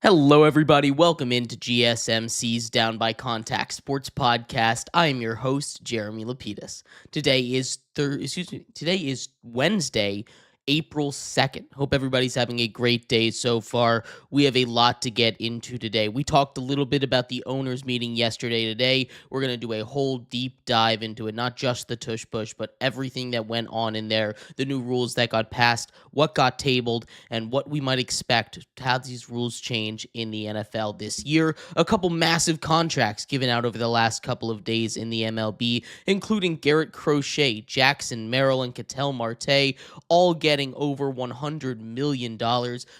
Hello, everybody. Welcome into GSMC's Down by Contact Sports Podcast. I am your host, Jeremy Lapidus. Today is Wednesday, April 2nd. Hope everybody's having a great day so far. We have a lot to get into today. We talked a little bit about the owners meeting yesterday. Today, we're going to do a whole deep dive into it, not just the tush push, but everything that went on in there, the new rules that got passed, what got tabled, and what we might expect to have these rules change in the NFL this year. A couple massive contracts given out over the last couple of days in the MLB, including Garrett Crochet, Jackson Merrill, and Ketel Marte, all getting over $100 million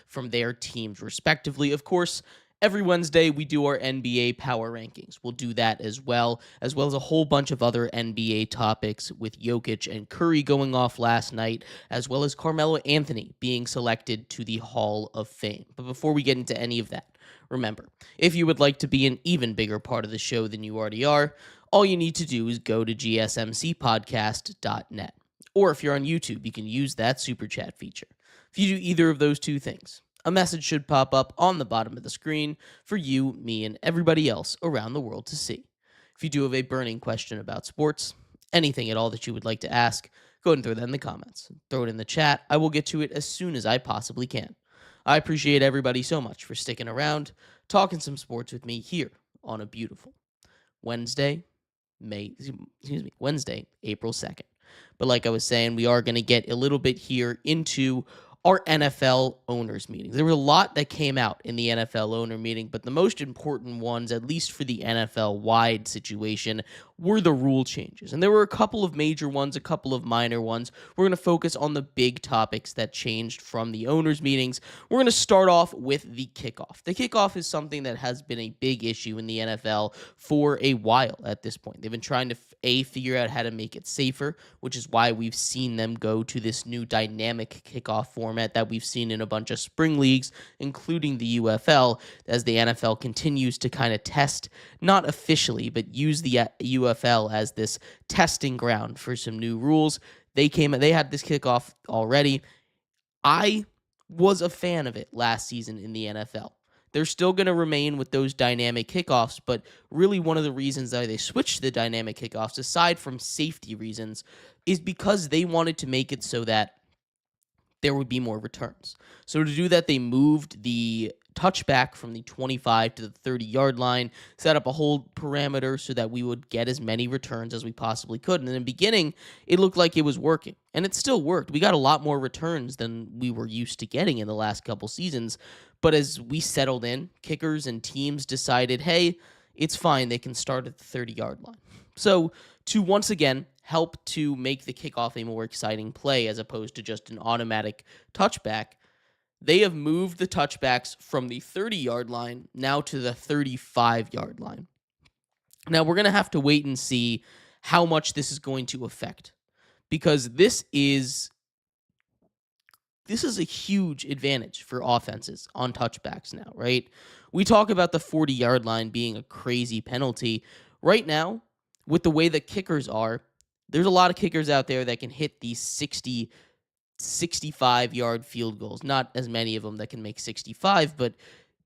from their teams, respectively. Of course, every Wednesday, we do our NBA power rankings. We'll do that as well as a whole bunch of other NBA topics with Jokic and Curry going off last night, as well as Carmelo Anthony being selected to the Hall of Fame. But before we get into any of that, remember, if you would like to be an even bigger part of the show than you already are, all you need to do is go to gsmcpodcast.net. Or if you're on YouTube, you can use that super chat feature. If you do either of those two things, a message should pop up on the bottom of the screen for you, me, and everybody else around the world to see. If you do have a burning question about sports, anything at all that you would like to ask, go ahead and throw that in the comments. Throw it in the chat. I will get to it as soon as I possibly can. I appreciate everybody so much for sticking around, talking some sports with me here on a beautiful Wednesday, April 2nd. But like I was saying, we are going to get a little bit here into our NFL owners meetings. There was a lot that came out in the NFL owner meeting, but the most important ones, at least for the NFL-wide situation, were the rule changes. And there were a couple of major ones, a couple of minor ones. We're going to focus on the big topics that changed from the owners meetings. We're going to start off with the kickoff. The kickoff is something that has been a big issue in the NFL for a while at this point. They've been trying to figure out how to make it safer, which is why we've seen them go to this new dynamic kickoff format that we've seen in a bunch of spring leagues, including the UFL, as the NFL continues to kind of test, not officially, but use the UFL as this testing ground for some new rules. They had this kickoff already. I was a fan of it last season in the NFL. They're still going to remain with those dynamic kickoffs, but really one of the reasons that they switched to the dynamic kickoffs, aside from safety reasons, is because they wanted to make it so that there would be more returns. So to do that, they moved the touchback from the 25 to the 30-yard line, set up a whole parameter so that we would get as many returns as we possibly could. And in the beginning, it looked like it was working, and it still worked. We got a lot more returns than we were used to getting in the last couple seasons. But as we settled in, kickers and teams decided, hey, it's fine. They can start at the 30-yard line. So to once again help to make the kickoff a more exciting play as opposed to just an automatic touchback, they have moved the touchbacks from the 30-yard line now to the 35-yard line. Now, we're going to have to wait and see how much this is going to affect, because this is a huge advantage for offenses on touchbacks now, right? We talk about the 40-yard line being a crazy penalty. Right now, with the way that kickers are, there's a lot of kickers out there that can hit these 60, 65-yard field goals. Not as many of them that can make 65, but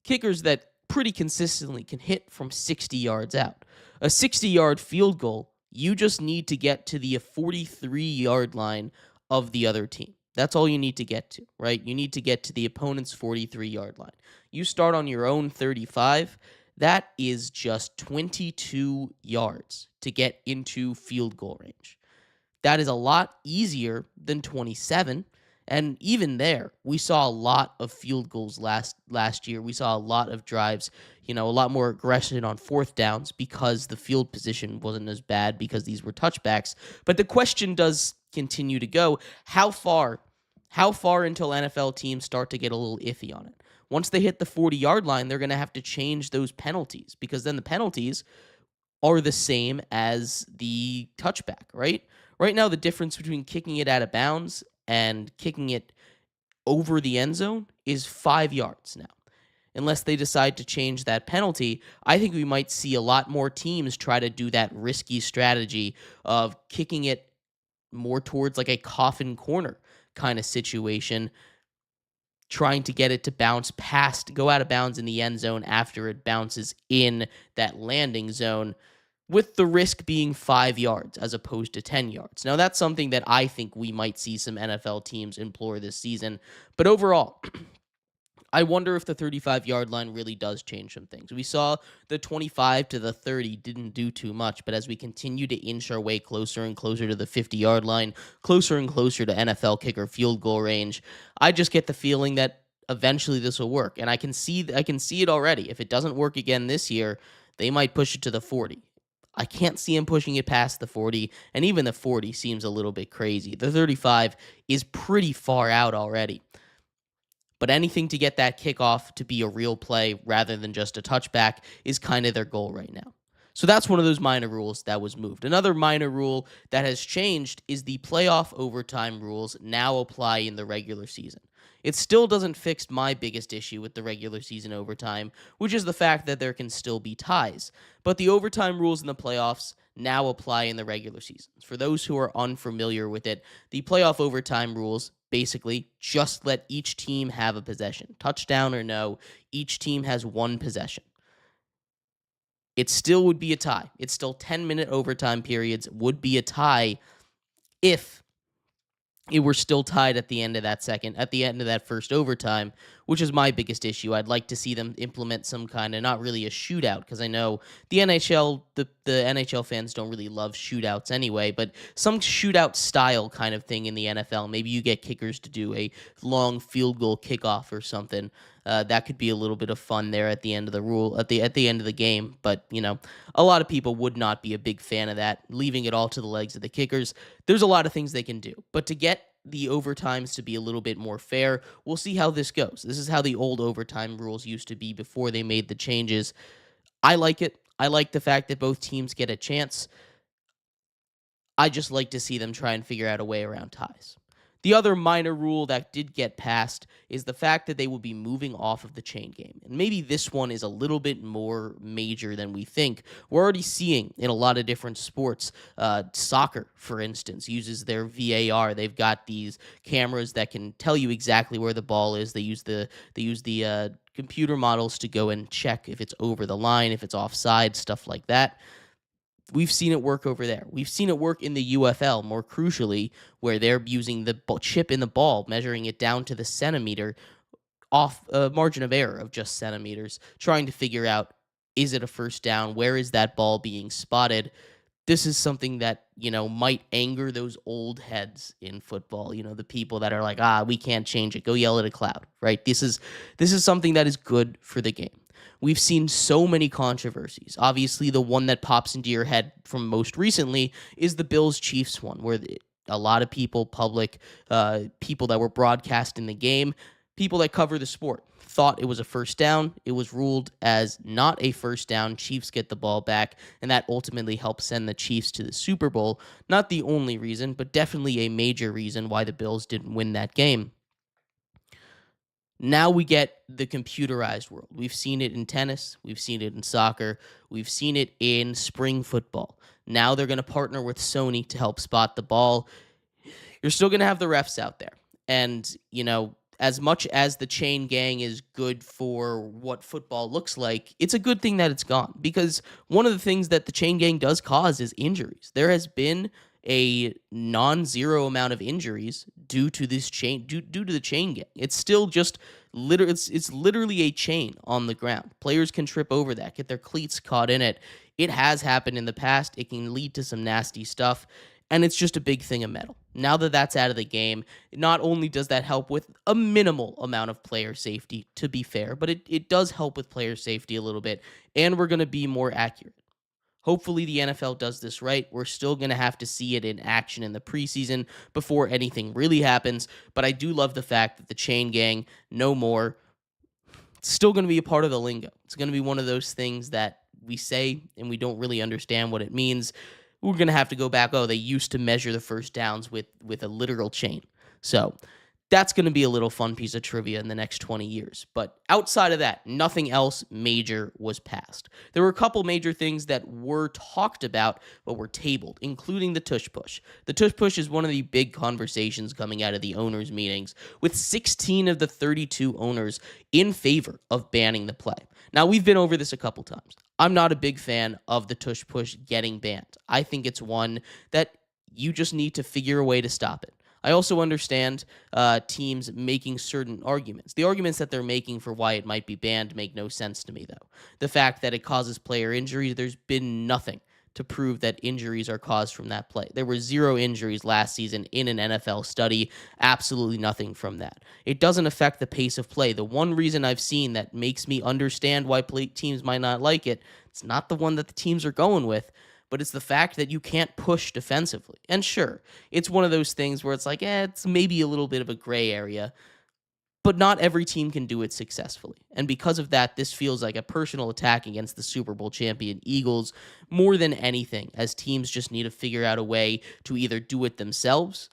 kickers that pretty consistently can hit from 60 yards out. A 60-yard field goal, you just need to get to the 43-yard line of the other team. That's all you need to get to, right? You need to get to the opponent's 43-yard line. You start on your own 35, that is just 22 yards to get into field goal range. That is a lot easier than 27, and even there, we saw a lot of field goals last year. We saw a lot of drives, a lot more aggression on fourth downs because the field position wasn't as bad because these were touchbacks. But the question does continue to go, how far until NFL teams start to get a little iffy on it? Once they hit the 40-yard line, they're going to have to change those penalties, because then the penalties are the same as the touchback, right? Right now, the difference between kicking it out of bounds and kicking it over the end zone is 5 yards now. Unless they decide to change that penalty, I think we might see a lot more teams try to do that risky strategy of kicking it more towards like a coffin corner kind of situation, trying to get it to go out of bounds in the end zone after it bounces in that landing zone, with the risk being 5 yards as opposed to 10 yards. Now, that's something that I think we might see some NFL teams implore this season. But overall, I wonder if the 35-yard line really does change some things. We saw the 25 to the 30 didn't do too much, but as we continue to inch our way closer and closer to the 50-yard line, closer and closer to NFL kicker field goal range, I just get the feeling that eventually this will work. And I can see it already. If it doesn't work again this year, they might push it to the 40. I can't see him pushing it past the 40, and even the 40 seems a little bit crazy. The 35 is pretty far out already. But anything to get that kickoff to be a real play rather than just a touchback is kind of their goal right now. So that's one of those minor rules that was moved. Another minor rule that has changed is the playoff overtime rules now apply in the regular season. It still doesn't fix my biggest issue with the regular season overtime, which is the fact that there can still be ties. But the overtime rules in the playoffs now apply in the regular seasons. For those who are unfamiliar with it, the playoff overtime rules basically just let each team have a possession. Touchdown or no, each team has one possession. It still would be a tie. It's still 10-minute overtime periods would be a tie if it were still tied at the end of that first overtime, which is my biggest issue. I'd like to see them implement some kind of, not really a shootout, because I know the NHL fans don't really love shootouts anyway, but some shootout style kind of thing in the NFL. Maybe you get kickers to do a long field goal kickoff or something. That could be a little bit of fun there at the end of the end of the game. But a lot of people would not be a big fan of that, leaving it all to the legs of the kickers. There's a lot of things they can do, but to get the overtimes to be a little bit more fair, we'll see how this goes. This is how the old overtime rules used to be before they made the changes. I like it. I like the fact that both teams get a chance. I just like to see them try and figure out a way around ties. The other minor rule that did get passed is the fact that they will be moving off of the chain game. And maybe this one is a little bit more major than we think. We're already seeing in a lot of different sports. Soccer, for instance, uses their VAR. They've got these cameras that can tell you exactly where the ball is. They use the computer models to go and check if it's over the line, if it's offside, stuff like that. We've seen it work over there. We've seen it work in the UFL, more crucially, where they're using the chip in the ball, measuring it down to the centimeter, off a margin of error of just centimeters, trying to figure out, is it a first down? Where is that ball being spotted? This is something that, might anger those old heads in football, the people that are like, we can't change it. Go yell at a cloud, right? This is something that is good for the game. We've seen so many controversies. Obviously, the one that pops into your head from most recently is the Bills-Chiefs one, where a lot of people, people that were broadcasting the game, people that cover the sport, thought it was a first down. It was ruled as not a first down. Chiefs get the ball back, and that ultimately helped send the Chiefs to the Super Bowl. Not the only reason, but definitely a major reason why the Bills didn't win that game. Now we get the computerized world. We've seen it in tennis. We've seen it in soccer. We've seen it in spring football. Now they're going to partner with Sony to help spot the ball. You're still going to have the refs out there. And, as much as the chain gang is good for what football looks like, it's a good thing that it's gone. Because one of the things that the chain gang does cause is injuries. There has been a non-zero amount of injuries due to this chain, due to the chain gang. It's still just it's literally a chain on the ground. Players can trip over that, get their cleats caught in it. It has happened in the past. It can lead to some nasty stuff, and it's just a big thing of metal. Now that that's out of the game, not only does that help with a minimal amount of player safety, to be fair, but it does help with player safety a little bit, and we're going to be more accurate. Hopefully the NFL does this right. We're still going to have to see it in action in the preseason before anything really happens, but I do love the fact that the chain gang, no more, it's still going to be a part of the lingo. It's going to be one of those things that we say and we don't really understand what it means. We're going to have to go back, they used to measure the first downs with a literal chain. So That's going to be a little fun piece of trivia in the next 20 years. But outside of that, nothing else major was passed. There were a couple major things that were talked about but were tabled, including the tush push. The tush push is one of the big conversations coming out of the owners' meetings, with 16 of the 32 owners in favor of banning the play. Now, we've been over this a couple times. I'm not a big fan of the tush push getting banned. I think it's one that you just need to figure a way to stop it. I also understand teams making certain arguments. The arguments that they're making for why it might be banned make no sense to me, though. The fact that it causes player injuries, there's been nothing to prove that injuries are caused from that play. There were 0 injuries last season in an NFL study, absolutely nothing from that. It doesn't affect the pace of play. The one reason I've seen that makes me understand why teams might not like it, it's not the one that the teams are going with, but it's the fact that you can't push defensively. And sure, it's one of those things where it's like, it's maybe a little bit of a gray area, but not every team can do it successfully. And because of that, this feels like a personal attack against the Super Bowl champion Eagles more than anything, as teams just need to figure out a way to either do it themselves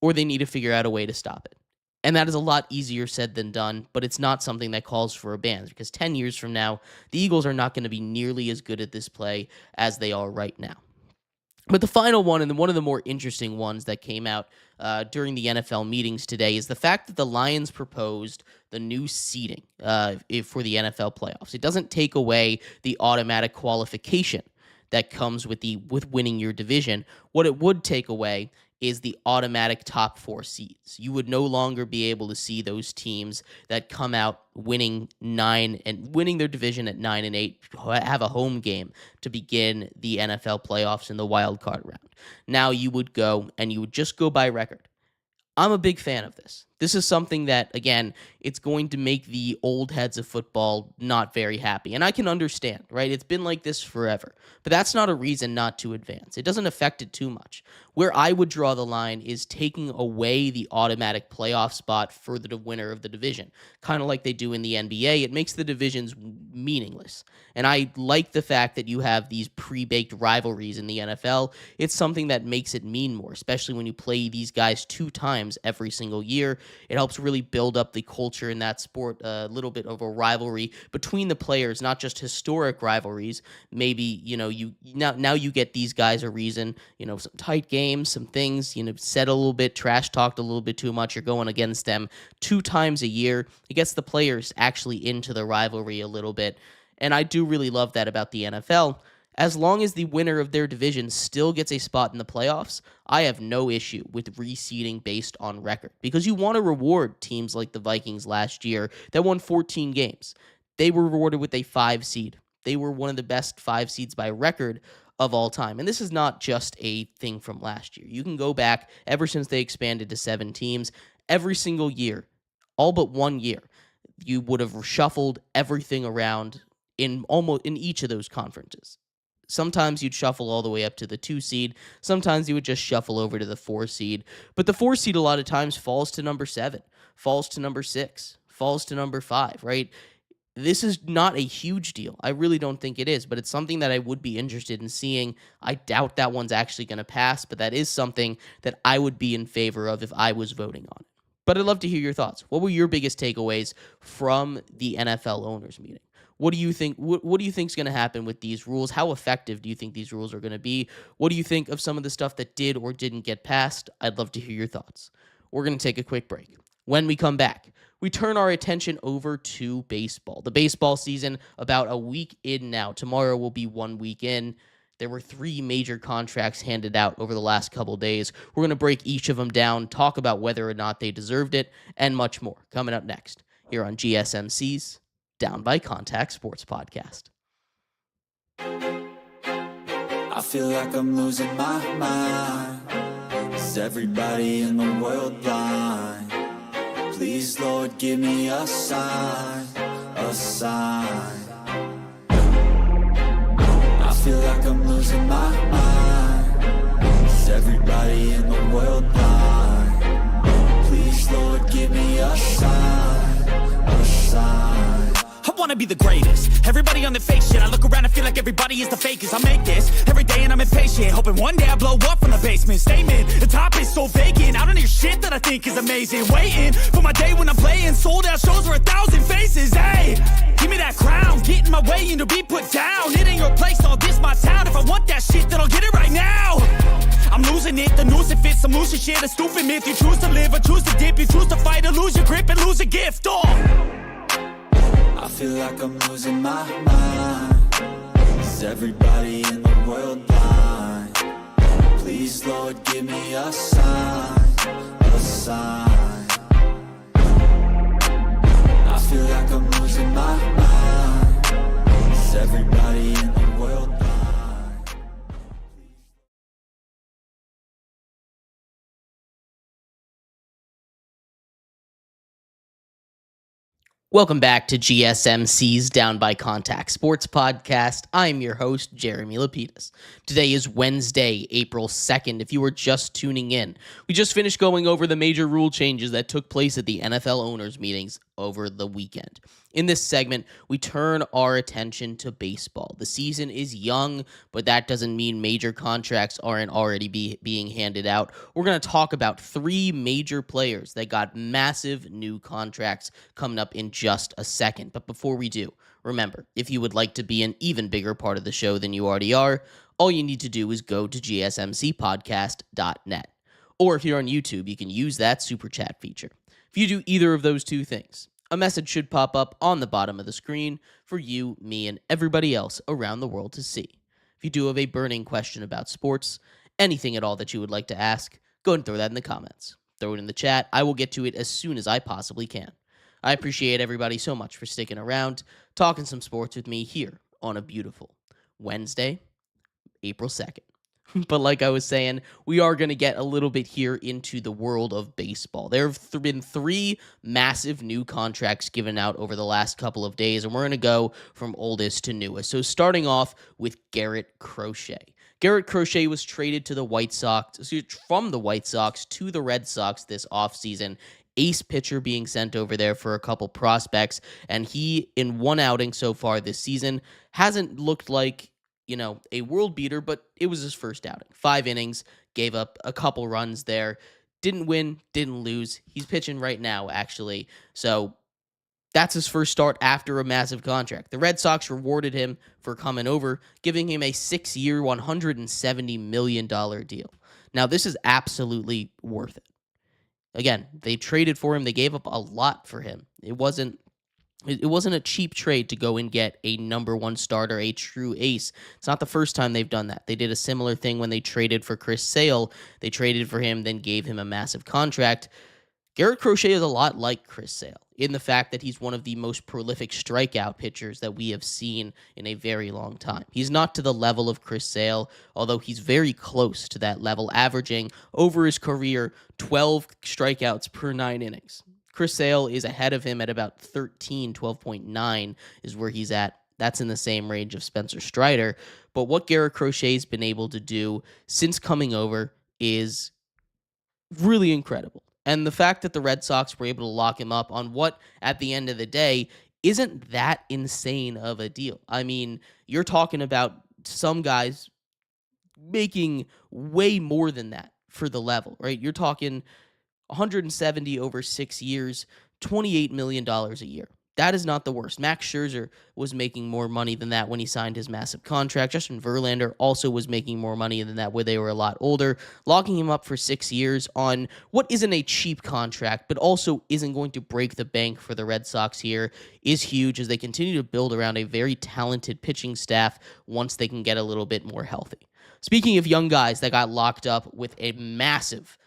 or they need to figure out a way to stop it. And that is a lot easier said than done, but it's not something that calls for a ban, because 10 years from now, the Eagles are not going to be nearly as good at this play as they are right now. But the final one, and one of the more interesting ones that came out during the NFL meetings today, is the fact that the Lions proposed the new seeding for the NFL playoffs. It doesn't take away the automatic qualification that comes with winning your division. What it would take away is the automatic top 4 seeds. You would no longer be able to see those teams that come out winning their division at 9-8 have a home game to begin the NFL playoffs in the wild card round. Now you would go and you would just go by record. I'm a big fan of this. This is something that, again, it's going to make the old heads of football not very happy. And I can understand, right? It's been like this forever. But that's not a reason not to advance. It doesn't affect it too much. Where I would draw the line is taking away the automatic playoff spot for the winner of the division. Kind of like they do in the NBA. It makes the divisions meaningless. And I like the fact that you have these pre-baked rivalries in the NFL. It's something that makes it mean more, especially when you play these guys 2 times every single year. It helps really build up the culture in that sport, a little bit of a rivalry between the players, not just historic rivalries. Maybe, now you get these guys a reason, some tight games, some things, said a little bit, trash talked a little bit too much. You're going against them 2 times a year. It gets the players actually into the rivalry a little bit. And I do really love that about the NFL. As long as the winner of their division still gets a spot in the playoffs, I have no issue with reseeding based on record, because you want to reward teams like the Vikings last year that won 14 games. They were rewarded with a 5 seed. They were one of the best 5 seeds by record of all time. And this is not just a thing from last year. You can go back ever since they expanded to 7 teams. Every single year, all but 1 year, you would have shuffled everything around in each of those conferences. Sometimes you'd shuffle all the way up to the 2 seed. Sometimes you would just shuffle over to the 4 seed. But the 4 seed a lot of times falls to number 7, falls to number 6, falls to number 5, right? This is not a huge deal. I really don't think it is, but it's something that I would be interested in seeing. I doubt that one's actually going to pass, but that is something that I would be in favor of if I was voting on it. But I'd love to hear your thoughts. What were your biggest takeaways from the NFL owners meeting? What do you think? What do you think is going to happen with these rules? How effective do you think these rules are going to be? What do you think of some of the stuff that did or didn't get passed? I'd love to hear your thoughts. We're going to take a quick break. When we come back, we turn our attention over to baseball. The baseball season about a week in now. Tomorrow will be 1 week in. There were 3 major contracts handed out over the last couple days. We're going to break each of them down, talk about whether or not they deserved it, and much more. Coming up next here on GSMC's Down by Contact Sports Podcast. I feel like I'm losing my mind. Is everybody in the world blind? Please, Lord, give me a sign, a sign. I feel like I'm losing my mind. Is everybody in the world blind? Please, Lord, give me a sign, a sign. I wanna be the greatest. Everybody on the fake shit. I look around and feel like everybody is the fakest. I make this every day and I'm impatient, hoping one day I blow up from the basement. Statement, the top is so vacant. I don't hear shit that I think is amazing. Waiting for my day when I'm playing sold out shows for 1,000 faces. Hey, give me that crown, get in my way and to be put down. It ain't your place, all this my town. If I want that shit, then I'll get it right now. I'm losing it, the noose it fits, some loose shit, a stupid myth. You choose to live or choose to dip, you choose to fight or lose your grip and lose a gift. Oh, I feel like I'm losing my mind. Is everybody in the world blind? Please, Lord, give me a sign, a sign. I feel like I'm losing my mind. Is everybody in the world blind? Welcome back to GSMC's Down by Contact Sports Podcast. I'm your host, Jeremy Lapidus. Today is Wednesday, April 2nd. If you were just tuning in, we just finished going over the major rule changes that took place at the NFL owners' meetings over the weekend. In this segment, we turn our attention to baseball. The season is young, but that doesn't mean major contracts aren't already being handed out. We're going to talk about three major players that got massive new contracts coming up in just a second. But before we do, remember, if you would like to be an even bigger part of the show than you already are, all you need to do is go to gsmcpodcast.net. Or if you're on YouTube, you can use that super chat feature. If you do either of those two things, a message should pop up on the bottom of the screen for you, me, and everybody else around the world to see. If you do have a burning question about sports, anything at all that you would like to ask, go ahead and throw that in the comments. Throw it in the chat. I will get to it as soon as I possibly can. I appreciate everybody so much for sticking around, talking some sports with me here on a beautiful Wednesday, April 2nd. But like I was saying, we are going to get a little bit here into the world of baseball. There have been three massive new contracts given out over the last couple of days, and we're going to go from oldest to newest. So starting off with Garrett Crochet. Garrett Crochet was traded to the White Sox, from the White Sox to the Red Sox this offseason. Ace pitcher being sent over there for a couple prospects, and he, in one outing so far this season, hasn't looked like a world beater, but it was his first outing. 5 innings, gave up a couple runs there. Didn't win, didn't lose. He's pitching right now, actually. So that's his first start after a massive contract. The Red Sox rewarded him for coming over, giving him a 6-year, $170 million deal. Now, this is absolutely worth it. Again, they traded for him. They gave up a lot for him. It wasn't a cheap trade to go and get a number one starter, a true ace. It's not the first time they've done that. They did a similar thing when they traded for Chris Sale. They traded for him, then gave him a massive contract. Garrett Crochet is a lot like Chris Sale in the fact that he's one of the most prolific strikeout pitchers that we have seen in a very long time. He's not to the level of Chris Sale, although he's very close to that level, averaging over his career 12 strikeouts per 9 innings. Chris Sale is ahead of him at about 12.9 is where he's at. That's in the same range of Spencer Strider. But what Garrett Crochet's been able to do since coming over is really incredible. And the fact that the Red Sox were able to lock him up on what, at the end of the day, isn't that insane of a deal. I mean, you're talking about some guys making way more than that for the level, right? You're talking 170 over 6 years, $28 million a year. That is not the worst. Max Scherzer was making more money than that when he signed his massive contract. Justin Verlander also was making more money than that when they were a lot older. Locking him up for 6 years on what isn't a cheap contract, but also isn't going to break the bank for the Red Sox here is huge as they continue to build around a very talented pitching staff once they can get a little bit more healthy. Speaking of young guys that got locked up with a massive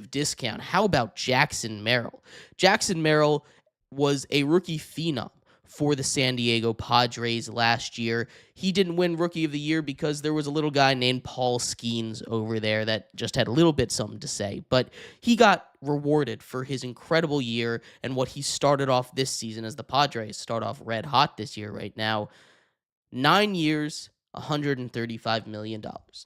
discount, how about Jackson Merrill? Jackson Merrill was a rookie phenom for the San Diego Padres last year. He didn't win Rookie of the Year because there was a little guy named Paul Skeens over there that just had a little bit something to say. But he got rewarded for his incredible year and what he started off this season as the Padres start off red hot this year right now. 9 years, $135 million.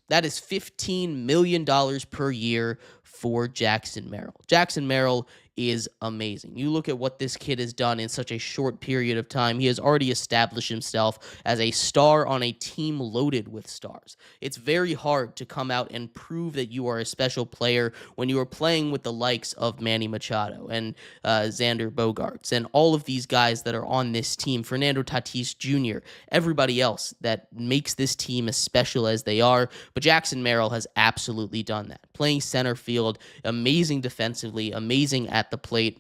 That is $15 million per year for Jackson Merrill. Jackson Merrill is amazing. You look at what this kid has done in such a short period of time. He has already established himself as a star on a team loaded with stars. It's very hard to come out and prove that you are a special player when you are playing with the likes of Manny Machado and Xander Bogaerts and all of these guys that are on this team, Fernando Tatis Jr., everybody else that makes this team as special as they are. But Jackson Merrill has absolutely done that. Playing center field, amazing defensively, amazing at the plate.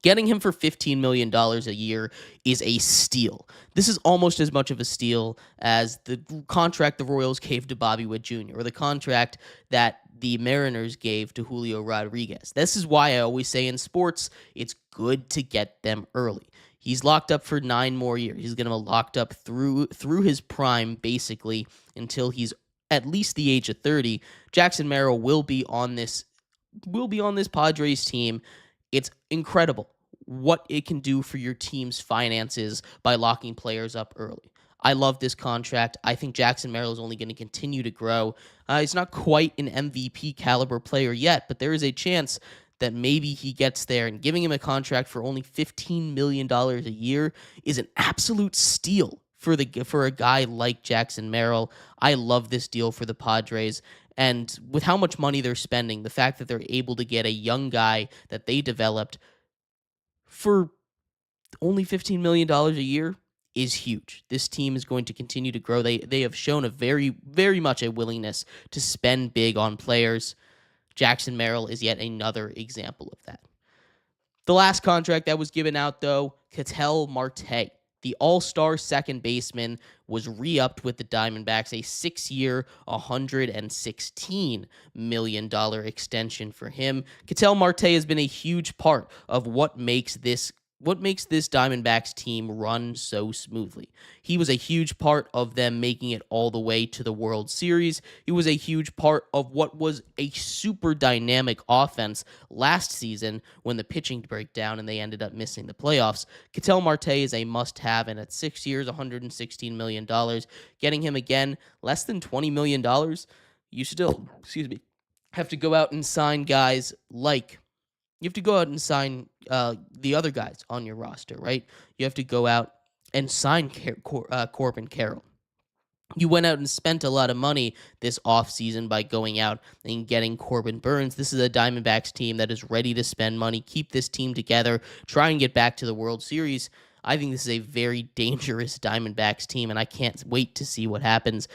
Getting him for $15 million a year is a steal. This is almost as much of a steal as the contract the Royals gave to Bobby Witt Jr. or the contract that the Mariners gave to Julio Rodriguez. This is why I always say in sports, it's good to get them early. He's locked up for 9 more years. He's going to be locked up through his prime, basically, until he's at least the age of 30. Jackson Merrill will be on this Padres team. It's incredible what it can do for your team's finances by locking players up early. I love this contract. I think Jackson Merrill is only going to continue to grow. He's not quite an MVP caliber player yet, but there is a chance that maybe he gets there, and giving him a contract for only $15 million a year is an absolute steal for a guy like Jackson Merrill. I love this deal for the Padres. And with how much money they're spending, the fact that they're able to get a young guy that they developed for only $15 million a year is huge. This team is going to continue to grow. They have shown a very, very much a willingness to spend big on players. Jackson Merrill is yet another example of that. The last contract that was given out, though, Ketel Marte, the all-star second baseman, was re-upped with the Diamondbacks, a 6-year, $116 million extension for him. Ketel Marte has been a huge part of what makes this Diamondbacks team run so smoothly. He was a huge part of them making it all the way to the World Series. He was a huge part of what was a super dynamic offense last season when the pitching broke down and they ended up missing the playoffs. Ketel Marte is a must-have, and at 6 years, $116 million, getting him again less than $20 million, you still, have to go out and sign guys like you have to go out and sign the other guys on your roster, right? You have to go out and sign Corbin Carroll. You went out and spent a lot of money this offseason by going out and getting Corbin Burnes. This is a Diamondbacks team that is ready to spend money, keep this team together, try and get back to the World Series. I think this is a very dangerous Diamondbacks team, and I can't wait to see what happens.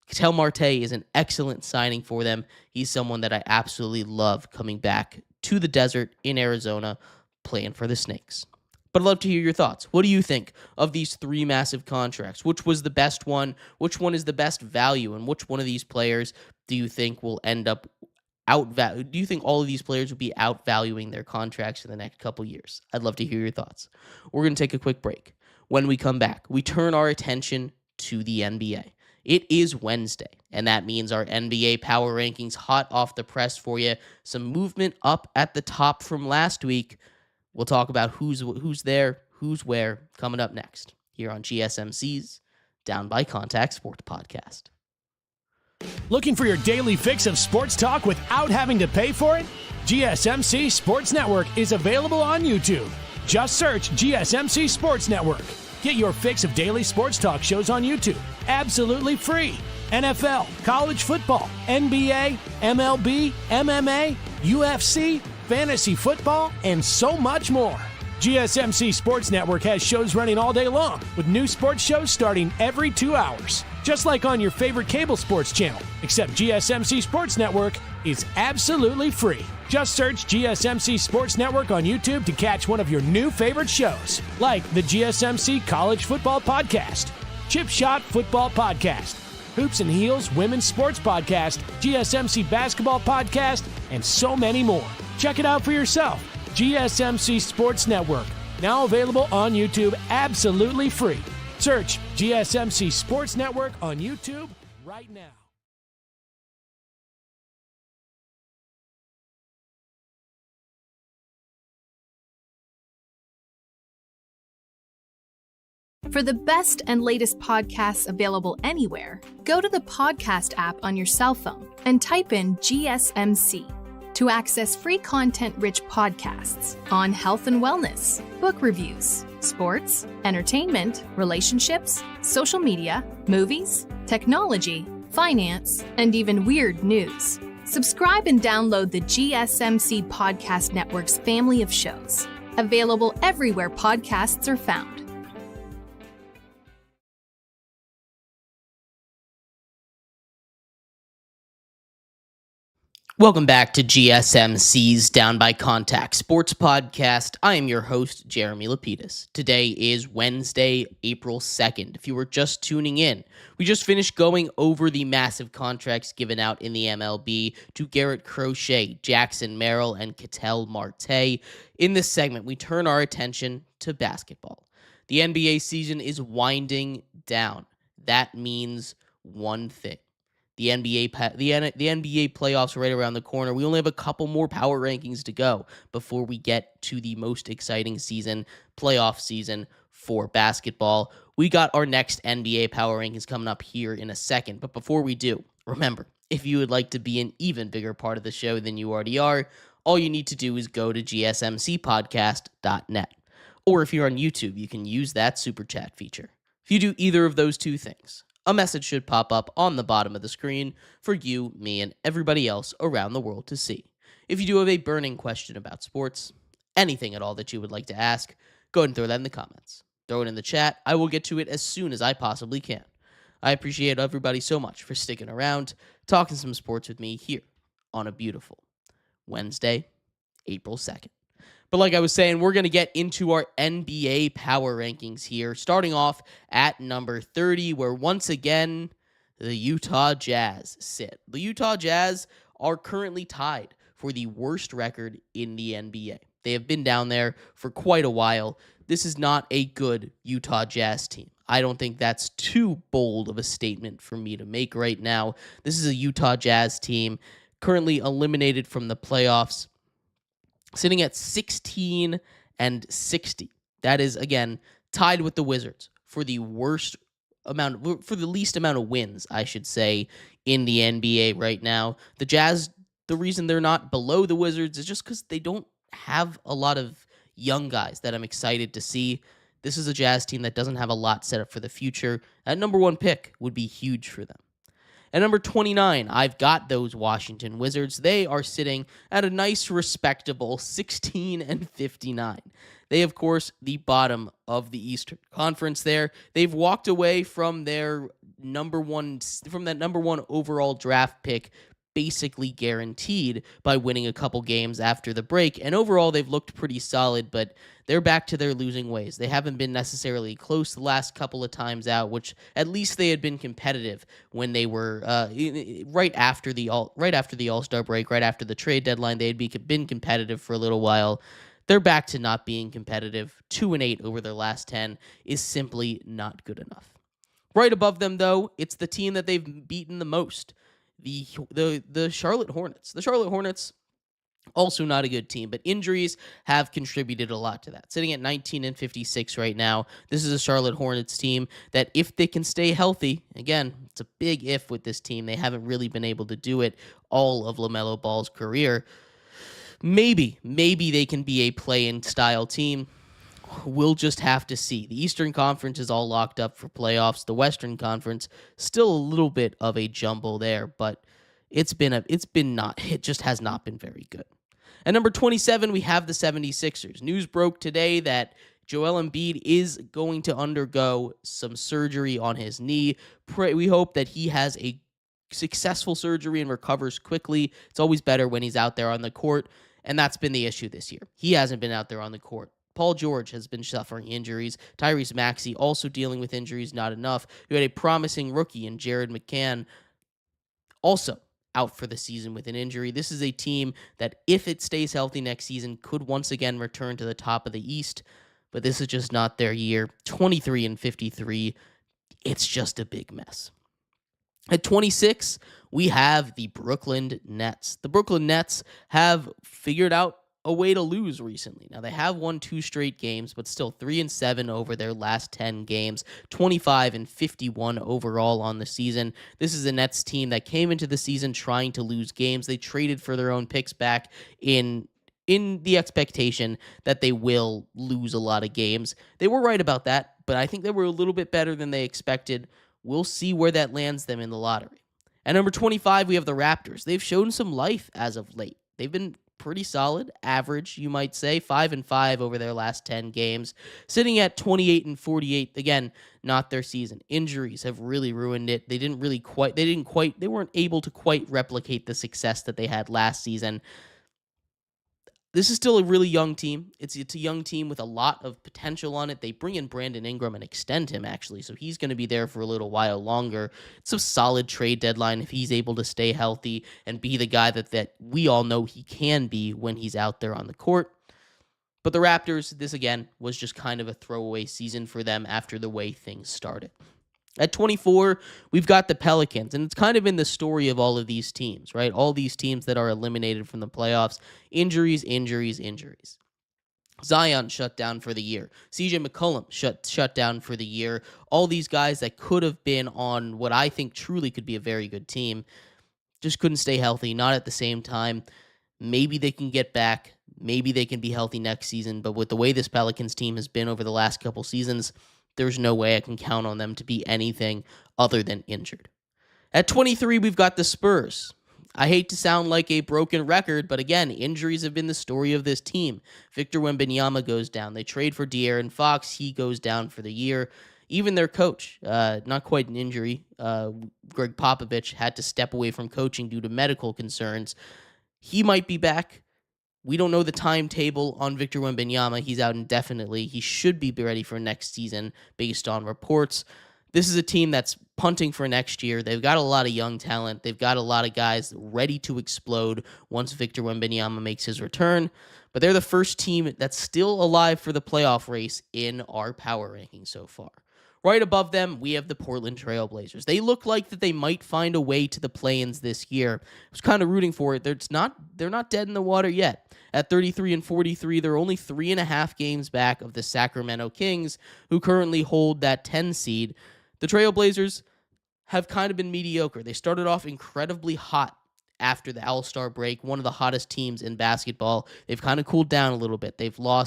Ketel Marte is an excellent signing for them. He's someone that I absolutely love coming back to the desert in Arizona, playing for the Snakes. But I'd love to hear your thoughts. What do you think of these 3 massive contracts? Which was the best one? Which one is the best value? And which one of these players do you think will end up outvalued? Do you think all of these players will be outvaluing their contracts in the next couple years? I'd love to hear your thoughts. We're going to take a quick break. When we come back, we turn our attention to the NBA. It is Wednesday, and that means our NBA Power Rankings hot off the press for you. Some movement up at the top from last week. We'll talk about who's there, who's where, coming up next here on GSMC's Down by Contact Sports Podcast. Looking for your daily fix of sports talk without having to pay for it? GSMC Sports Network is available on YouTube. Just search GSMC Sports Network. Get your fix of daily sports talk shows on YouTube, absolutely free. NFL, college football, NBA, MLB, MMA, UFC, fantasy football, and so much more. GSMC Sports Network has shows running all day long, with new sports shows starting every 2 hours. Just like on your favorite cable sports channel, except GSMC Sports Network is absolutely free. Just search GSMC Sports Network on YouTube to catch one of your new favorite shows, like the GSMC College Football Podcast, Chip Shot Football Podcast, Hoops and Heels Women's Sports Podcast, GSMC Basketball Podcast, and so many more. Check it out for yourself. GSMC Sports Network, now available on YouTube absolutely free. Search GSMC Sports Network on YouTube right now. For the best and latest podcasts available anywhere, go to the podcast app on your cell phone and type in GSMC. to access free content-rich podcasts on health and wellness, book reviews, sports, entertainment, relationships, social media, movies, technology, finance, and even weird news. Subscribe and download the GSMC Podcast Network's family of shows, available everywhere podcasts are found. Welcome back to GSMC's Down by Contact Sports Podcast. I am your host, Jeremy Lapidus. Today is Wednesday, April 2nd. If you were just tuning in, we just finished going over the massive contracts given out in the MLB to Garrett Crochet, Jackson Merrill, and Ketel Marte. In this segment, we turn our attention to basketball. The NBA season is winding down. That means one thing. The NBA playoffs are right around the corner. We only have a couple more power rankings to go before we get to the most exciting season, playoff season for basketball. We got our next NBA power rankings coming up here in a second. But before we do, remember, if you would like to be an even bigger part of the show than you already are, all you need to do is go to gsmcpodcast.net. Or if you're on YouTube, you can use that super chat feature. If you do either of those two things, a message should pop up on the bottom of the screen for you, me, and everybody else around the world to see. If you do have a burning question about sports, anything at all that you would like to ask, go ahead and throw that in the comments. Throw it in the chat. I will get to it as soon as I possibly can. I appreciate everybody so much for sticking around, talking some sports with me here on a beautiful Wednesday, April 2nd. But like I was saying, we're going to get into our NBA power rankings here, starting off at number 30, where once again, the Utah Jazz sit. The Utah Jazz are currently tied for the worst record in the NBA. They have been down there for quite a while. This is not a good Utah Jazz team. I don't think that's too bold of a statement for me to make right now. This is a Utah Jazz team currently eliminated from the playoffs, sitting at 16-60. That is, again, tied with the Wizards for the least amount of wins, I should say, in the NBA right now. The Jazz, the reason they're not below the Wizards is just because they don't have a lot of young guys that I'm excited to see. This is a Jazz team that doesn't have a lot set up for the future. That number one pick would be huge for them. At number 29, I've got those Washington Wizards. They are sitting at a nice, respectable 16-59. They, of course, the bottom of the Eastern Conference there. They've walked away from their number one overall draft pick, basically guaranteed, by winning a couple games after the break. And overall, they've looked pretty solid, but they're back to their losing ways. They haven't been necessarily close the last couple of times out, which at least they had been competitive when they were right after the All-Star break, right after the trade deadline. They had been competitive for a little while. They're back to not being competitive. 2-8 over their last 10 is simply not good enough. Right above them, though, it's the team that they've beaten the most. The Charlotte Hornets. The Charlotte Hornets, also not a good team, but injuries have contributed a lot to that. Sitting at 19-56 right now, this is a Charlotte Hornets team that, if they can stay healthy, again, it's a big if with this team. They haven't really been able to do it all of LaMelo Ball's career. Maybe they can be a play-in style team. We'll just have to see. The Eastern Conference is all locked up for playoffs. The Western Conference, still a little bit of a jumble there, but it just has not been very good. At number 27, we have the 76ers. News broke today that Joel Embiid is going to undergo some surgery on his knee. We hope that he has a successful surgery and recovers quickly. It's always better when he's out there on the court, and that's been the issue this year. He hasn't been out there on the court. Paul George has been suffering injuries. Tyrese Maxey also dealing with injuries, not enough. You had a promising rookie in Jared McCann, also out for the season with an injury. This is a team that, if it stays healthy next season, could once again return to the top of the East, but this is just not their year. 23-53, it's just a big mess. At 26, we have the Brooklyn Nets. The Brooklyn Nets have figured out a way to lose recently. Now, they have won 2 straight games, but still 3-7 over their last 10 games, 25-51 overall on the season. This is a Nets team that came into the season trying to lose games. They traded for their own picks back in the expectation that they will lose a lot of games. They were right about that, but I think they were a little bit better than they expected. We'll see where that lands them in the lottery. At number 25, we have the Raptors. They've shown some life as of late. They've been pretty solid, average, you might say, 5-5 over their last 10 games, sitting at 28-48. Again, not their season. Injuries have really ruined it. They weren't able to quite replicate the success that they had last season. This is still a really young team. It's a young team with a lot of potential on it. They bring in Brandon Ingram and extend him, actually, so he's going to be there for a little while longer. It's a solid trade deadline if he's able to stay healthy and be the guy that we all know he can be when he's out there on the court. But the Raptors, this again, was just kind of a throwaway season for them after the way things started. At 24, we've got the Pelicans, and it's kind of been the story of all of these teams, right? All these teams that are eliminated from the playoffs, injuries. Zion shut down for the year. CJ McCollum shut down for the year. All these guys that could have been on what I think truly could be a very good team just couldn't stay healthy, not at the same time. Maybe they can get back. Maybe they can be healthy next season, but with the way this Pelicans team has been over the last couple seasons, there's no way I can count on them to be anything other than injured. At 23, we've got the Spurs. I hate to sound like a broken record, but again, injuries have been the story of this team. Victor Wembanyama goes down. They trade for De'Aaron Fox. He goes down for the year. Even their coach, not quite an injury, Greg Popovich had to step away from coaching due to medical concerns. He might be back. We don't know the timetable on Victor Wembanyama. He's out indefinitely. He should be ready for next season based on reports. This is a team that's punting for next year. They've got a lot of young talent. They've got a lot of guys ready to explode once Victor Wembanyama makes his return. But they're the first team that's still alive for the playoff race in our power ranking so far. Right above them, we have the Portland Trail Blazers. They look like that they might find a way to the play-ins this year. I was kind of rooting for it. They're not dead in the water yet. At 33-43, they're only 3.5 games back of the Sacramento Kings, who currently hold that 10 seed. The Trail Blazers have kind of been mediocre. They started off incredibly hot after the All-Star break, one of the hottest teams in basketball. They've kind of cooled down a little bit. They've gone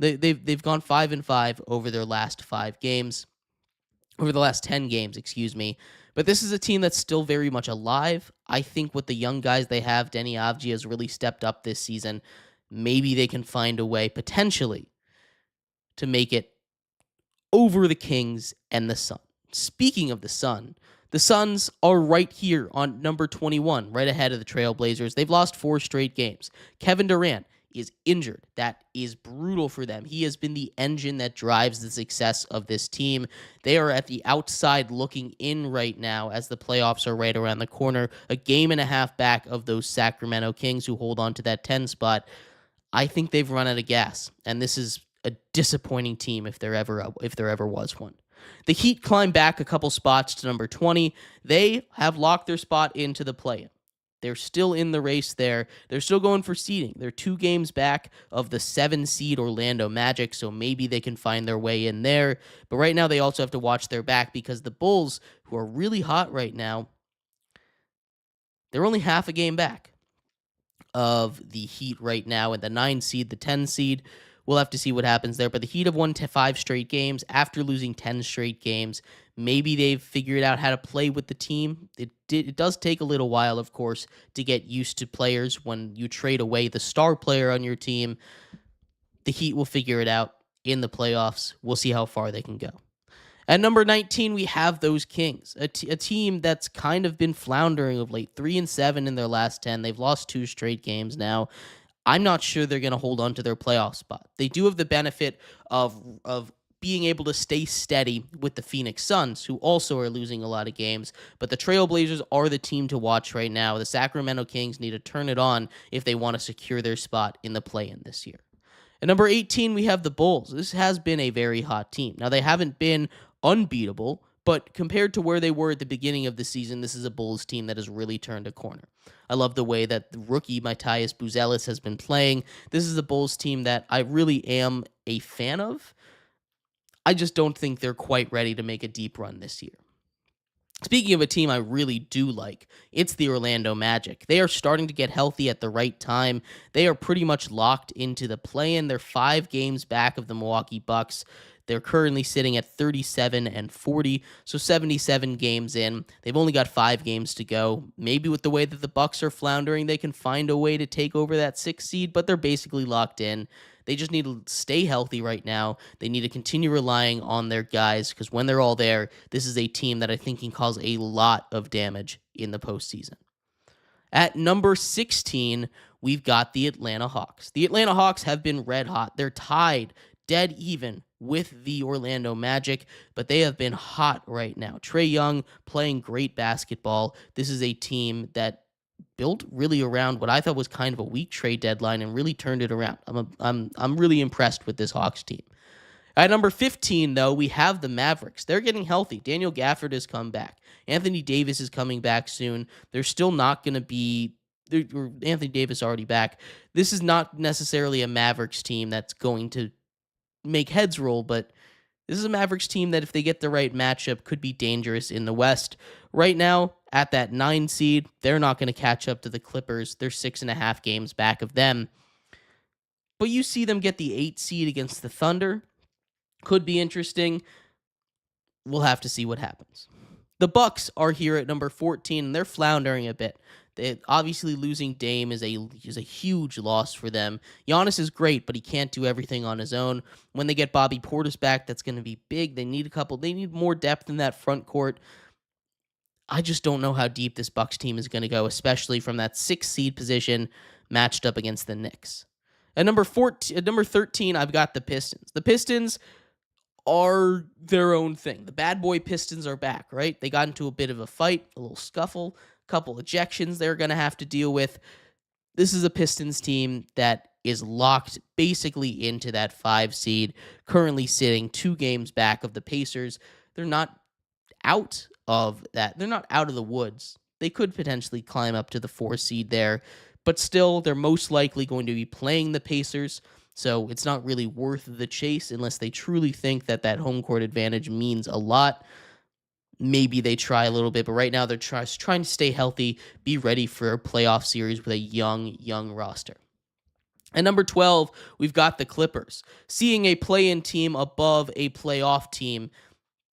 5-5 over their last 5 games. Over the last 10 games, But this is a team that's still very much alive. I think with the young guys they have, Denny Avdija has really stepped up this season. Maybe they can find a way, potentially, to make it over the Kings and the Sun. Speaking of the Suns are right here on number 21, right ahead of the Trail Blazers. They've lost 4 straight games. Kevin Durant is injured. That is brutal for them. He has been the engine that drives the success of this team. They are at the outside looking in right now as the playoffs are right around the corner, a game and a half back of those Sacramento Kings who hold on to that 10 spot. I think they've run out of gas, and this is a disappointing team if there ever was one. The Heat climb back a couple spots to number 20. They have locked their spot into the play-in. They're still in the race there. They're still going for seeding. They're 2 games back of the 7-seed Orlando Magic, so maybe they can find their way in there. But right now they also have to watch their back because the Bulls, who are really hot right now, they're only half a game back of the Heat right now. And the 9-seed, the 10-seed, we'll have to see what happens there. But the Heat have won 5 straight games after losing 10 straight games. Maybe they've figured out how to play with the team. It does take a little while, of course, to get used to players when you trade away the star player on your team. The Heat will figure it out in the playoffs. We'll see how far they can go. At number 19, we have those Kings, a team that's kind of been floundering of late, 3-7 in their last 10. They've lost 2 straight games now. I'm not sure they're going to hold on to their playoff spot. They do have the benefit of being able to stay steady with the Phoenix Suns, who also are losing a lot of games. But the Trail Blazers are the team to watch right now. The Sacramento Kings need to turn it on if they want to secure their spot in the play-in this year. At number 18, we have the Bulls. This has been a very hot team. Now, they haven't been unbeatable, But compared to where they were at the beginning of the season, this is a Bulls team that has really turned a corner. I love the way that the rookie Matthias Buzelis has been playing. This is a Bulls team that I really am a fan of. I just don't think they're quite ready to make a deep run this year. Speaking of a team I really do like, it's the Orlando Magic. They are starting to get healthy at the right time. They are pretty much locked into the play-in. They're 5 games back of the Milwaukee Bucks. They're currently sitting at 37-40, so 77 games in. They've only got 5 games to go. Maybe with the way that the Bucks are floundering, they can find a way to take over that 6th seed, but they're basically locked in. They just need to stay healthy right now. They need to continue relying on their guys because when they're all there, this is a team that I think can cause a lot of damage in the postseason. At number 16, we've got the Atlanta Hawks. The Atlanta Hawks have been red hot. They're tied dead even with the Orlando Magic, but they have been hot right now. Trae Young playing great basketball. This is a team that built really around what I thought was kind of a weak trade deadline and really turned it around. I'm really impressed with this Hawks team. At number 15, though, we have the Mavericks. They're getting healthy. Daniel Gafford has come back. Anthony Davis is coming back soon. They're still not going to be Anthony Davis already back. This is not necessarily a Mavericks team that's going to make heads roll, but this is a Mavericks team that if they get the right matchup could be dangerous in the West. Right now, at that 9 seed, they're not going to catch up to the Clippers. They're 6.5 games back of them. But you see them get the 8 seed against the Thunder. Could be interesting. We'll have to see what happens. The Bucks are here at number 14, and they're floundering a bit. Obviously, losing Dame is a huge loss for them. Giannis is great, but he can't do everything on his own. When they get Bobby Portis back, that's going to be big. They need more depth in that front court. I just don't know how deep this Bucks team is going to go, especially from that 6th seed position matched up against the Knicks. At number 13, I've got the Pistons. The Pistons are their own thing. The bad boy Pistons are back, right? They got into a bit of a fight, a little scuffle, couple ejections they're going to have to deal with. This is a Pistons team that is locked basically into that 5 seed, currently sitting 2 games back of the Pacers. They're not out of that. They're not out of the woods. They could potentially climb up to the 4 seed there, but still, they're most likely going to be playing the Pacers, so it's not really worth the chase unless they truly think that that home court advantage means a lot. Maybe they try a little bit, but right now they're trying to stay healthy, be ready for a playoff series with a young roster. At number 12, we've got the Clippers. Seeing a play-in team above a playoff team,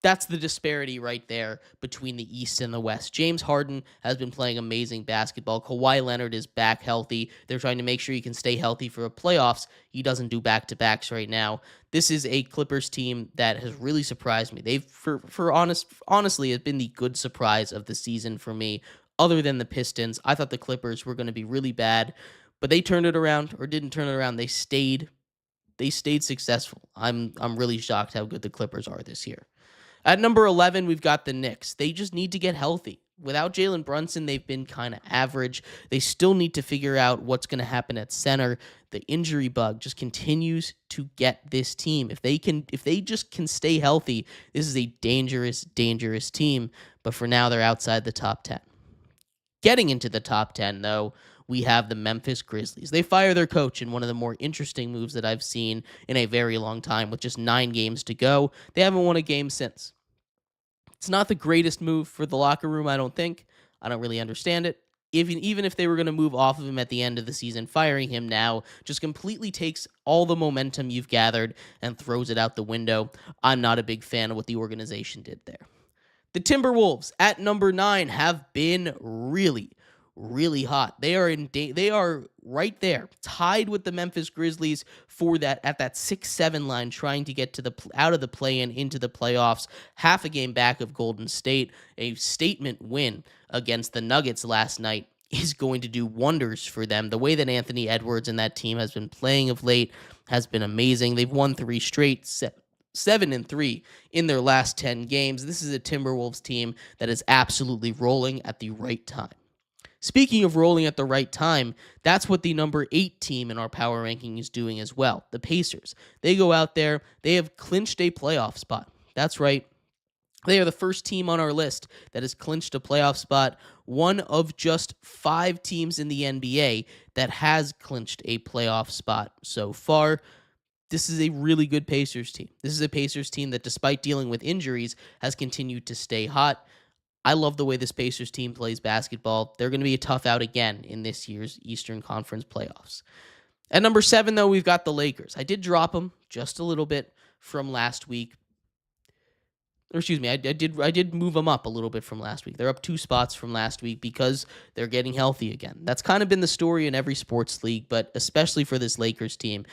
that's the disparity right there between the East and the West. James Harden has been playing amazing basketball. Kawhi Leonard is back healthy. They're trying to make sure he can stay healthy for the playoffs. He doesn't do back-to-backs right now. This is a Clippers team that has really surprised me. They've, honestly, has been the good surprise of the season for me, other than the Pistons. I thought the Clippers were going to be really bad, but they turned it around, or didn't turn it around. They stayed successful. I'm really shocked how good the Clippers are this year. At number 11, we've got the Knicks. They just need to get healthy. Without Jalen Brunson, they've been kind of average. They still need to figure out what's going to happen at center. The injury bug just continues to get this team. If they just can stay healthy, this is a dangerous team. But for now, they're outside the top 10. Getting into the top 10, though, we have the Memphis Grizzlies. They fire their coach in one of the more interesting moves that I've seen in a very long time with just 9 games to go. They haven't won a game since. It's not the greatest move for the locker room, I don't think. I don't really understand it. Even if they were going to move off of him at the end of the season, firing him now just completely takes all the momentum you've gathered and throws it out the window. I'm not a big fan of what the organization did there. The Timberwolves at number 9 have been really hot. They are right there, tied with the Memphis Grizzlies for that at that 6-7 line, trying to get to out of the play-in into the playoffs. Half a game back of Golden State. A statement win against the Nuggets last night is going to do wonders for them. The way that Anthony Edwards and that team has been playing of late has been amazing. They've won 3 straight. 7-3 in their last 10 games. This is a Timberwolves team that is absolutely rolling at the right time. Speaking of rolling at the right time, that's what the number 8 team in our power ranking is doing as well, the Pacers. They go out there, they have clinched a playoff spot. That's right. They are the first team on our list that has clinched a playoff spot, one of just 5 teams in the NBA that has clinched a playoff spot so far. This is a really good Pacers team. This is a Pacers team that, despite dealing with injuries, has continued to stay hot. I love the way this Pacers team plays basketball. They're going to be a tough out again in this year's Eastern Conference playoffs. At number 7, though, we've got the Lakers. I did drop them just a little bit from last week. Or excuse me, I did move them up a little bit from last week. They're up 2 spots from last week because they're getting healthy again. That's kind of been the story in every sports league, but especially for this Lakers team.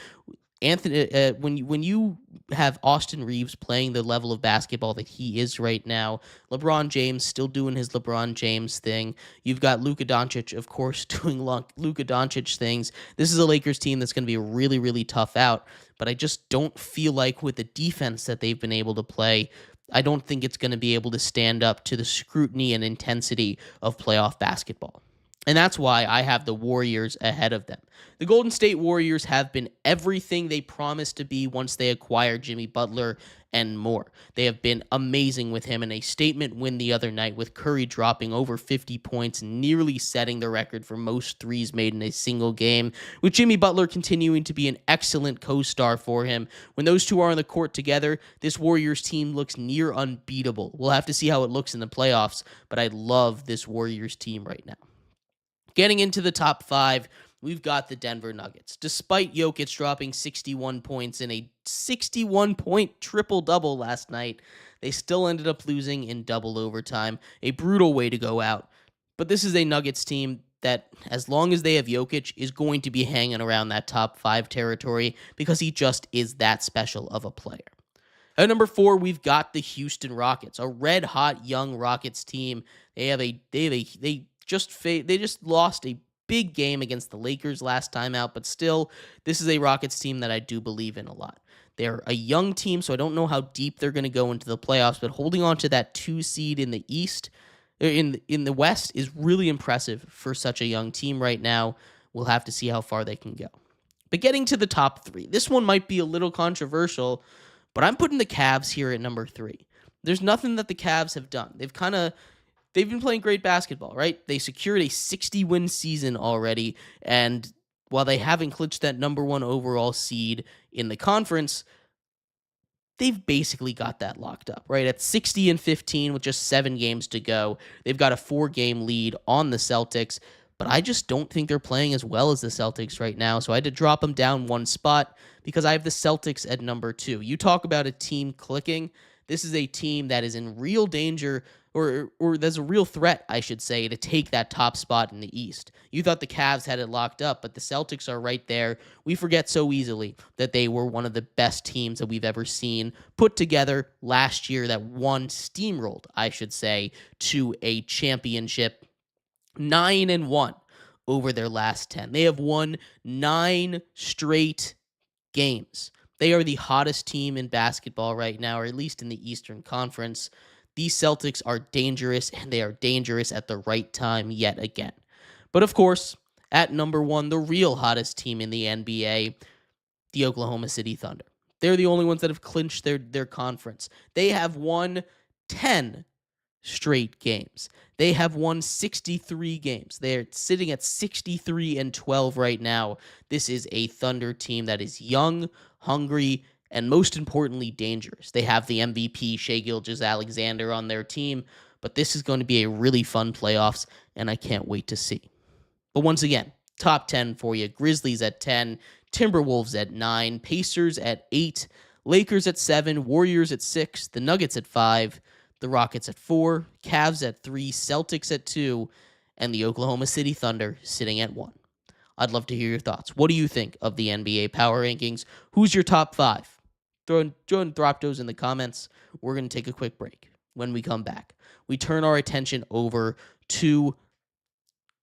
Anthony, when you have Austin Reeves playing the level of basketball that he is right now, LeBron James still doing his LeBron James thing. You've got Luka Doncic, of course, doing Luka Doncic things. This is a Lakers team that's going to be a really, really tough out. But I just don't feel like with the defense that they've been able to play, I don't think it's going to be able to stand up to the scrutiny and intensity of playoff basketball. And that's why I have the Warriors ahead of them. The Golden State Warriors have been everything they promised to be once they acquired Jimmy Butler and more. They have been amazing with him, and a statement win the other night with Curry dropping over 50 points, nearly setting the record for most threes made in a single game, with Jimmy Butler continuing to be an excellent co-star for him. When those two are on the court together, this Warriors team looks near unbeatable. We'll have to see how it looks in the playoffs, but I love this Warriors team right now. Getting into the top 5, we've got the Denver Nuggets. Despite Jokic dropping 61 points in a 61-point triple-double last night, they still ended up losing in double overtime. A brutal way to go out. But this is a Nuggets team that, as long as they have Jokic, is going to be hanging around that top 5 territory because he just is that special of a player. At number 4, we've got the Houston Rockets, a red-hot young Rockets team. They just lost a big game against the Lakers last time out, but still, this is a Rockets team that I do believe in a lot. They're a young team, so I don't know how deep they're going to go into the playoffs, but holding on to that 2 seed in the East, in the West, is really impressive for such a young team right now. We'll have to see how far they can go. But getting to the top 3, this one might be a little controversial, but I'm putting the Cavs here at number 3. There's nothing that the Cavs have done. They've been playing great basketball, right? They secured a 60-win season already, and while they haven't clinched that number 1 overall seed in the conference, they've basically got that locked up, right? At 60-15 with just 7 games to go, they've got a 4-game lead on the Celtics, but I just don't think they're playing as well as the Celtics right now, so I had to drop them down 1 spot because I have the Celtics at number 2. You talk about a team clicking. This is a team that is in real danger, or there's a real threat, I should say, to take that top spot in the East. You thought the Cavs had it locked up, but the Celtics are right there. We forget so easily that they were one of the best teams that we've ever seen put together last year that steamrolled, I should say, to a championship, 9-1 over their last 10. They have won 9 straight games. They are the hottest team in basketball right now, or at least in the Eastern Conference. These Celtics are dangerous, and they are dangerous at the right time yet again. But of course, at number 1, the real hottest team in the NBA, the Oklahoma City Thunder. They're the only ones that have clinched their conference. They have won 10 straight games. They have won 63 games. They're sitting at 63-12 right now. This is a Thunder team that is young, hungry, and most importantly, dangerous. They have the MVP, Shai Gilgeous-Alexander, on their team, but this is going to be a really fun playoffs, and I can't wait to see. But once again, top 10 for you. Grizzlies at 10, Timberwolves at 9, Pacers at 8, Lakers at 7, Warriors at 6, the Nuggets at 5, the Rockets at 4, Cavs at 3, Celtics at 2, and the Oklahoma City Thunder sitting at 1. I'd love to hear your thoughts. What do you think of the NBA Power Rankings? Who's your top 5? Drop those in the comments. We're going to take a quick break. When we come back, we turn our attention over to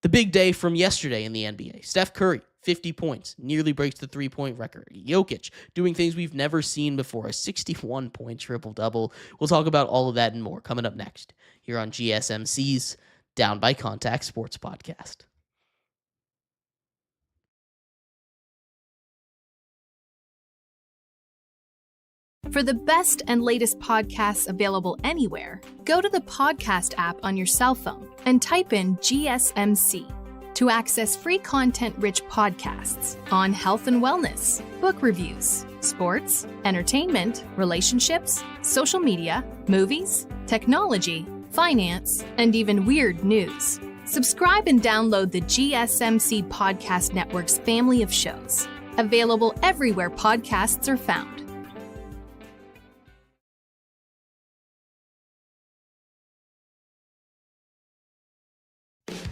the big day from yesterday in the NBA. Steph Curry, 50 points, nearly breaks the 3-point record. Jokic doing things we've never seen before, a 61-point triple-double. We'll talk about all of that and more coming up next here on GSMC's Down by Contact Sports Podcast. For the best and latest podcasts available anywhere, go to the podcast app on your cell phone and type in GSMC to access free content-rich podcasts on health and wellness, book reviews, sports, entertainment, relationships, social media, movies, technology, finance, and even weird news. Subscribe and download the GSMC Podcast Network's family of shows, available everywhere podcasts are found.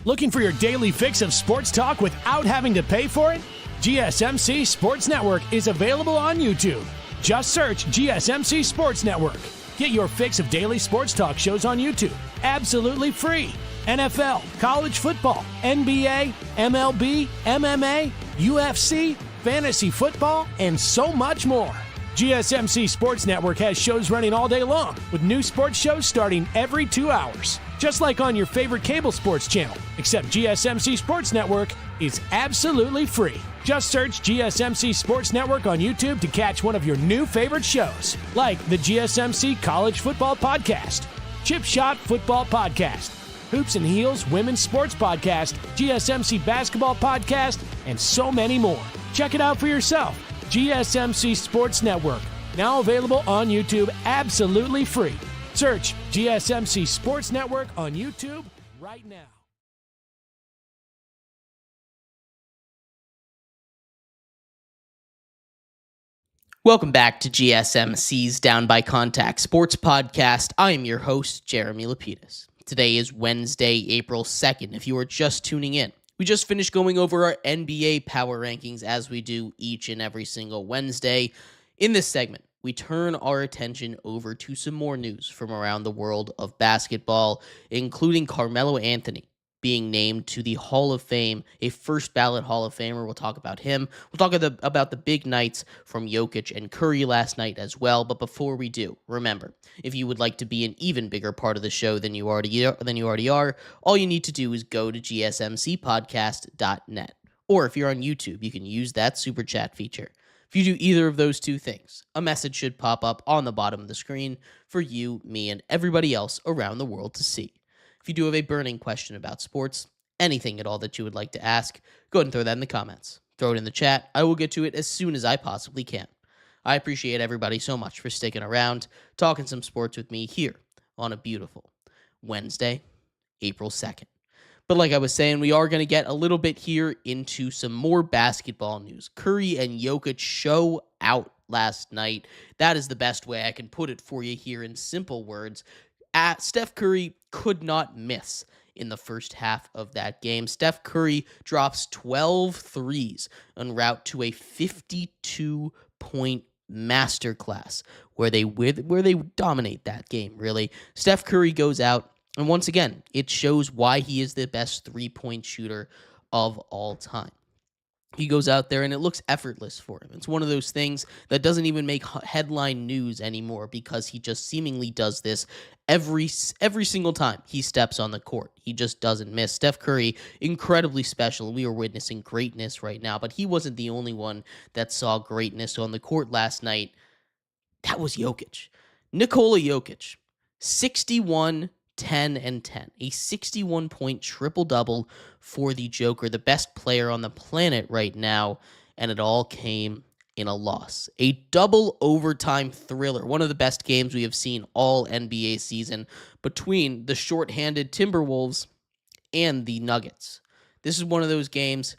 Looking for your daily fix of sports talk without having to pay for it? GSMC Sports Network is available on YouTube. Just search GSMC Sports Network. Get your fix of daily sports talk shows on YouTube, absolutely free. NFL, college football, NBA, MLB, MMA, UFC, fantasy football, and so much more. GSMC Sports Network has shows running all day long, with new sports shows starting every 2 hours. Just like on your favorite cable sports channel, except GSMC Sports Network is absolutely free. Just search GSMC Sports Network on YouTube to catch one of your new favorite shows, like the GSMC College Football Podcast, Chip Shot Football Podcast, Hoops and Heels Women's Sports Podcast, GSMC Basketball Podcast, and so many more. Check it out for yourself. GSMC Sports Network, now available on YouTube absolutely free. Search GSMC Sports Network on YouTube right now. Welcome back to GSMC's Down by Contact Sports Podcast. I am your host, Jeremy Lapidus. Today is Wednesday, April 2nd, if you are just tuning in. We just finished going over our NBA power rankings as we do each and every single Wednesday. In this segment, we turn our attention over to some more news from around the world of basketball, including Carmelo Anthony being named to the Hall of Fame, a first ballot Hall of Famer. We'll talk about him. We'll talk about the big nights from Jokic and Curry last night as well. But before we do, remember, if you would like to be an even bigger part of the show than you already are, all you need to do is go to gsmcpodcast.net. Or if you're on YouTube, you can use that super chat feature. If you do either of those two things, a message should pop up on the bottom of the screen for you, me, and everybody else around the world to see. If you do have a burning question about sports, anything at all that you would like to ask, go ahead and throw that in the comments. Throw it in the chat. I will get to it as soon as I possibly can. I appreciate everybody so much for sticking around, talking some sports with me here on a beautiful Wednesday, April 2nd. But like I was saying, we are going to get a little bit here into some more basketball news. Curry and Jokic show out last night. That is the best way I can put it for you here in simple words. Steph Curry could not miss in the first half of that game. Steph Curry drops 12 threes en route to a 52-point masterclass where they dominate that game, really. Steph Curry goes out, and once again, it shows why he is the best three-point shooter of all time. He goes out there and it looks effortless for him. It's one of those things that doesn't even make headline news anymore because he just seemingly does this every single time he steps on the court. He just doesn't miss. Steph Curry, incredibly special. We are witnessing greatness right now, but he wasn't the only one that saw greatness on the court last night. That was Jokic. Nikola Jokic, 61 10 and 10, a 61-point triple-double for the Joker, the best player on the planet right now, and it all came in a loss. A double overtime thriller, one of the best games we have seen all NBA season between the shorthanded Timberwolves and the Nuggets. This is one of those games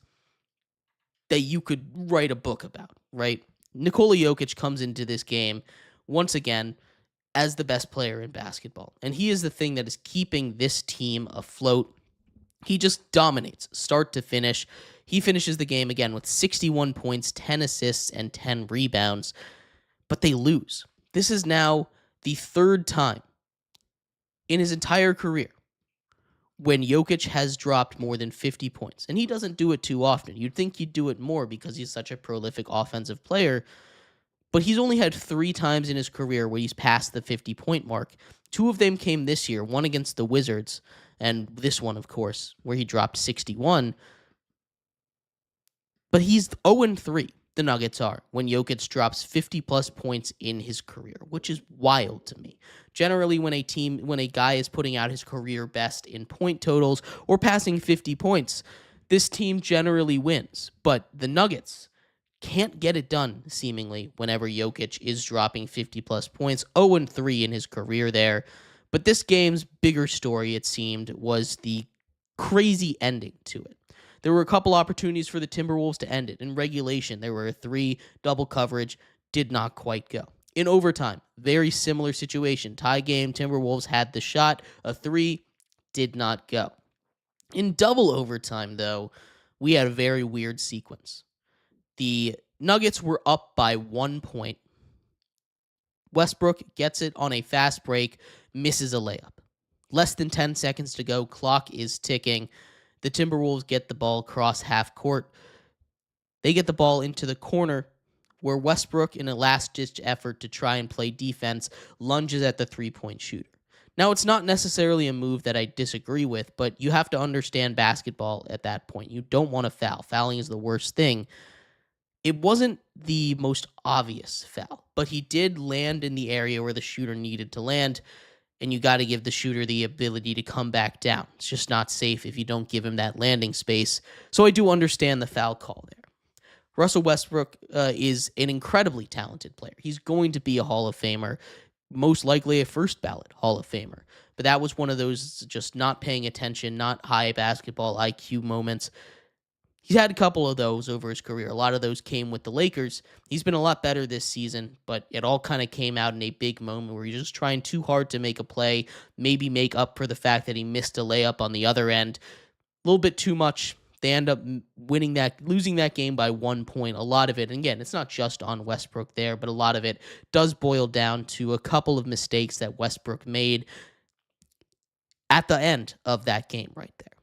that you could write a book about, right? Nikola Jokic comes into this game once again as the best player in basketball. And he is the thing that is keeping this team afloat. He just dominates start to finish. He finishes the game again with 61 points, 10 assists, and 10 rebounds. But they lose. This is now the third time in his entire career when Jokic has dropped more than 50 points. And he doesn't do it too often. You'd think he'd do it more because he's such a prolific offensive player. But he's only had 3 times in his career where he's passed the 50-point mark. 2 of them came this year, one against the Wizards, and this one, of course, where he dropped 61. But he's 0-3 the Nuggets are when Jokic drops 50-plus points in his career, which is wild to me. Generally, when a guy is putting out his career best in point totals or passing 50 points, this team generally wins. But the Nuggets can't get it done, seemingly, whenever Jokic is dropping 50-plus points. 0-3 in his career there. But this game's bigger story, it seemed, was the crazy ending to it. There were a couple opportunities for the Timberwolves to end it. In regulation, there were a 3 double coverage, did not quite go. In overtime, very similar situation. Tie game, Timberwolves had the shot, a 3 did not go. In double overtime, though, we had a very weird sequence. The Nuggets were up by 1 point. Westbrook gets it on a fast break, misses a layup. Less than 10 seconds to go, clock is ticking. The Timberwolves get the ball across half court. They get the ball into the corner where Westbrook, in a last-ditch effort to try and play defense, lunges at the three-point shooter. Now, it's not necessarily a move that I disagree with, but you have to understand basketball at that point. You don't want to foul. Fouling is the worst thing. It wasn't the most obvious foul, but he did land in the area where the shooter needed to land, and you got to give the shooter the ability to come back down. It's just not safe if you don't give him that landing space. So I do understand the foul call there. Russell Westbrook is an incredibly talented player. He's going to be a Hall of Famer, most likely a first ballot Hall of Famer. But that was one of those just not paying attention, not high basketball IQ moments. He's had a couple of those over his career. A lot of those came with the Lakers. He's been a lot better this season, but it all kind of came out in a big moment where he's just trying too hard to make a play, maybe make up for the fact that he missed a layup on the other end. A little bit too much. They end up losing that game by 1 point. A lot of it, and again, it's not just on Westbrook there, but a lot of it does boil down to a couple of mistakes that Westbrook made at the end of that game right there.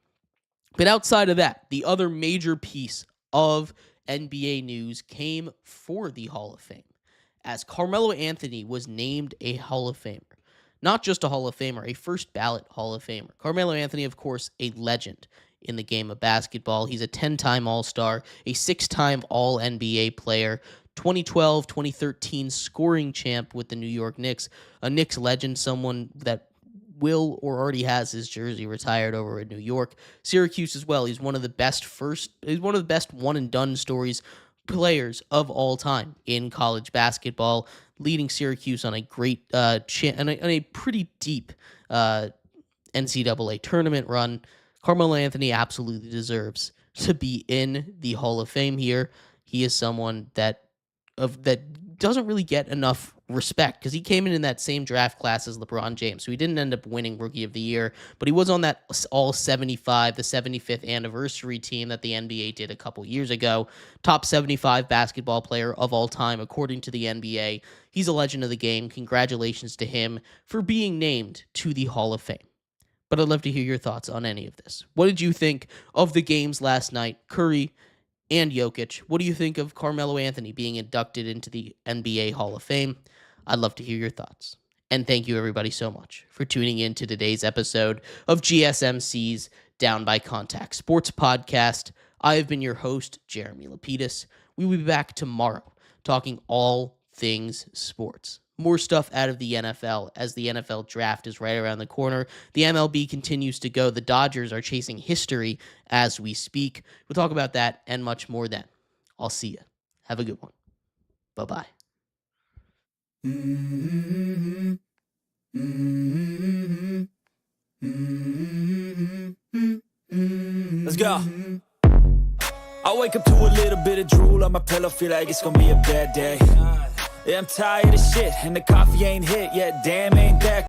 But outside of that, the other major piece of NBA news came for the Hall of Fame, as Carmelo Anthony was named a Hall of Famer. Not just a Hall of Famer, a first ballot Hall of Famer. Carmelo Anthony, of course, a legend in the game of basketball. He's a 10-time All-Star, a 6-time All-NBA player, 2012, 2013 scoring champ with the New York Knicks, a Knicks legend, someone that will or already has his jersey retired over in New York. Syracuse as well. He's one of the best one and done players of all time in college basketball, leading Syracuse on a great and a pretty deep NCAA tournament run. Carmelo Anthony absolutely deserves to be in the Hall of Fame here. He is someone that doesn't really get enough respect because he came in that same draft class as LeBron James. So he didn't end up winning Rookie of the Year, but he was on that All-75, the 75th anniversary team that the NBA did a couple years ago. Top 75 basketball player of all time, according to the NBA. He's a legend of the game. Congratulations to him for being named to the Hall of Fame. But I'd love to hear your thoughts on any of this. What did you think of the games last night? Curry and Jokic. What do you think of Carmelo Anthony being inducted into the NBA Hall of Fame? I'd love to hear your thoughts. And thank you, everybody, so much for tuning in to today's episode of GSMC's Down by Contact Sports Podcast. I have been your host, Jeremy Lapidus. We will be back tomorrow talking all things sports. More stuff out of the NFL as the NFL draft is right around the corner. The MLB continues to go. The Dodgers are chasing history as we speak. We'll talk about that and much more then. I'll see you. Have a good one. Bye-bye. Let's go. I wake up to a little bit of drool on my pillow, feel like it's gonna be a bad day. Yeah, I'm tired of shit, and the coffee ain't hit yet, damn ain't that